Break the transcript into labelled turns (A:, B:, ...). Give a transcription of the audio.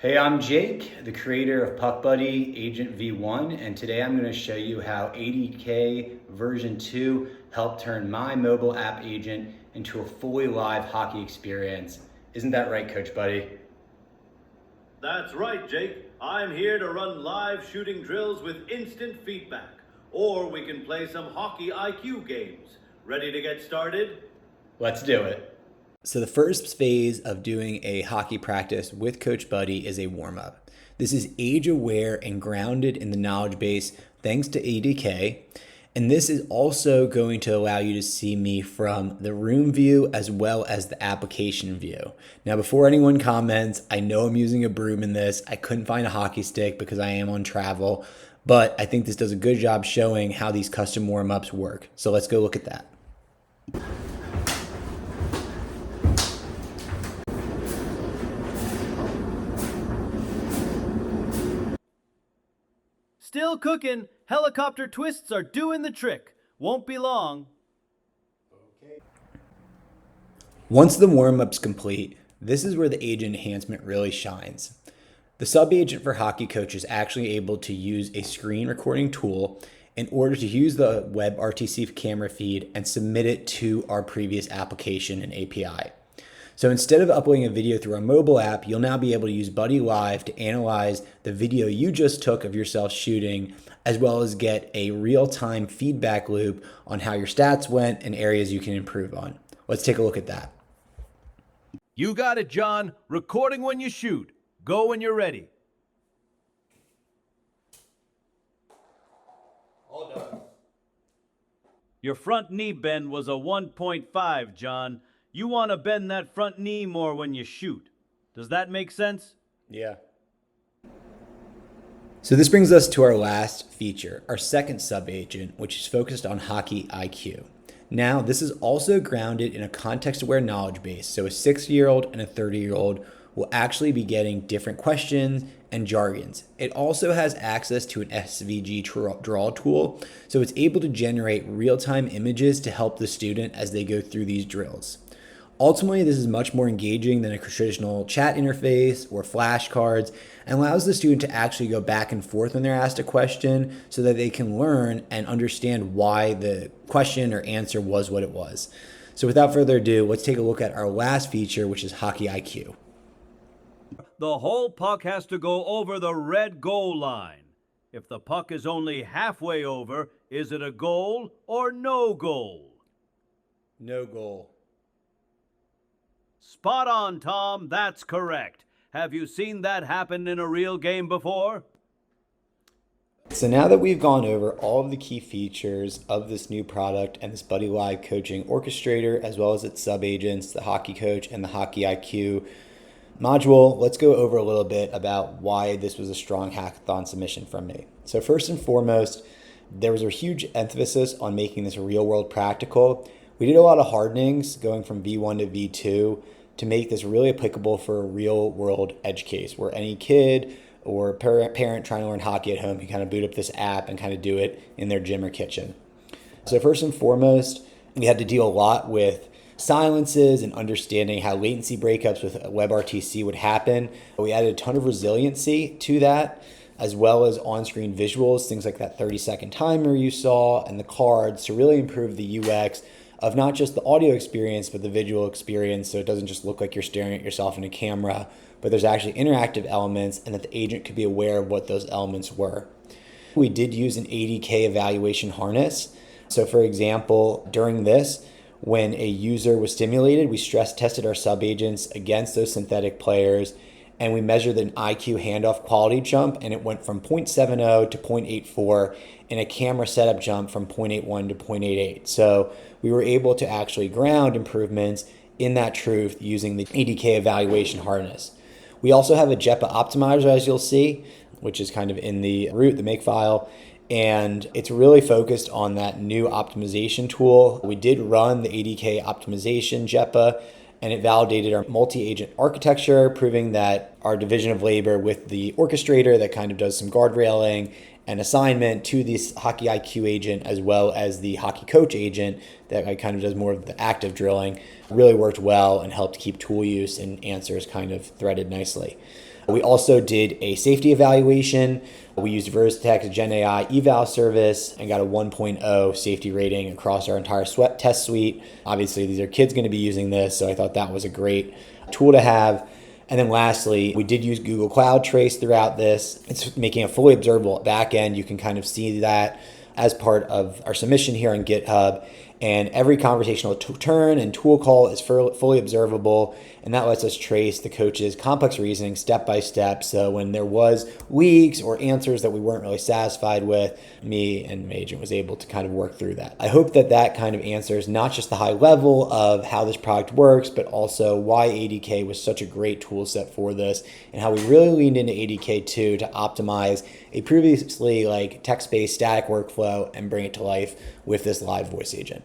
A: Hey, I'm Jake, the creator of PuckBuddy Agent V1, and today I'm going to show you how ADK version 2 helped turn my mobile app agent into a fully live hockey experience. Isn't that right, Coach Buddy?
B: That's right, Jake. I'm here to run live shooting drills with instant feedback. Or we can play some hockey IQ games. Ready to get started?
A: Let's do it. So the first phase of doing a hockey practice with Coach Buddy is a warm-up. This is age-aware and grounded in the knowledge base thanks to ADK. And this is also going to allow you to see me from the room view as well as the application view. Now, before anyone comments, I know I'm using a broom in this. I couldn't find a hockey stick because I am on travel, but I think this does a good job showing how these custom warm-ups work. So let's go look at that.
B: Still cooking. Helicopter twists are doing the trick. Won't be long.
A: Once the warm-up's complete, this is where the agent enhancement really shines. The sub-agent for hockey coach is actually able to use a screen recording tool in order to use the WebRTC camera feed and submit it to our previous application and API. So instead of uploading a video through our mobile app, you'll now be able to use Buddy Live to analyze the video you just took of yourself shooting, as well as get a real-time feedback loop on how your stats went and areas you can improve on. Let's take a look at that.
B: You got it, John. Recording when you shoot. Go when you're ready.
A: All done.
B: Your front knee bend was a 1.5, John. You want to bend that front knee more when you shoot. Does that make sense?
A: Yeah. So this brings us to our last feature, our second sub-agent, which is focused on hockey IQ. Now, this is also grounded in a context-aware knowledge base. So a 6-year-old and a 30-year-old will actually be getting different questions and jargons. It also has access to an SVG draw tool, so it's able to generate real-time images to help the student as they go through these drills. Ultimately, this is much more engaging than a traditional chat interface or flashcards and allows the student to actually go back and forth when they're asked a question so that they can learn and understand why the question or answer was what it was. So without further ado, let's take a look at our last feature, which is Hockey IQ.
B: The whole puck has to go over the red goal line. If the puck is only halfway over, is it a goal or no goal?
A: No goal.
B: Spot on, Tom. That's correct. Have you seen that happen in a real game before?
A: So now that we've gone over all of the key features of this new product and this Buddy Live coaching orchestrator, as well as its sub-agents, the Hockey Coach and the Hockey IQ module, let's go over a little bit about why this was a strong hackathon submission from me. So first and foremost, there was a huge emphasis on making this real-world practical. We did a lot of hardenings going from V1 to V2 to make this really applicable for a real-world edge case where any kid or parent trying to learn hockey at home can kind of boot up this app and kind of do it in their gym or kitchen. So first and foremost, we had to deal a lot with silences and understanding how latency breakups with WebRTC would happen. We added a ton of resiliency to that, as well as on-screen visuals, things like that 30-second timer you saw and the cards to really improve the UX of not just the audio experience, but the visual experience, so it doesn't just look like you're staring at yourself in a camera, but there's actually interactive elements and that the agent could be aware of what those elements were. We did use an ADK evaluation harness. So for example, during this, when a user was stimulated, we stress tested our sub-agents against those synthetic players, and we measured an IQ handoff quality jump, and it went from 0.70 to 0.84, and a camera setup jump from 0.81 to 0.88. So we were able to actually ground improvements in that truth using the ADK evaluation harness. We also have a JEPA optimizer, as you'll see, which is kind of in the root, the makefile, and it's really focused on that new optimization tool. We did run the ADK optimization JEPA, and it validated our multi-agent architecture, proving that our division of labor with the orchestrator that kind of does some guardrailing and assignment to this Hockey IQ agent, as well as the Hockey Coach agent that kind of does more of the active drilling, really worked well and helped keep tool use and answers kind of threaded nicely. We also did a safety evaluation. We used Vertex Gen AI eval service and got a 1.0 safety rating across our entire test suite. Obviously, these are kids going to be using this, so I thought that was a great tool to have. And then lastly, we did use Google Cloud Trace throughout this. It's making a fully observable backend. You can kind of see that as part of our submission here on GitHub. And every conversational turn and tool call is fully observable, and that lets us trace the coach's complex reasoning step by step. So when there was leaks or answers that we weren't really satisfied with, me and my agent was able to kind of work through that. I hope that that kind of answers not just the high level of how this product works, but also why ADK was such a great tool set for this, and how we really leaned into ADK2 to optimize a previously like text-based static workflow and bring it to life with this live voice agent.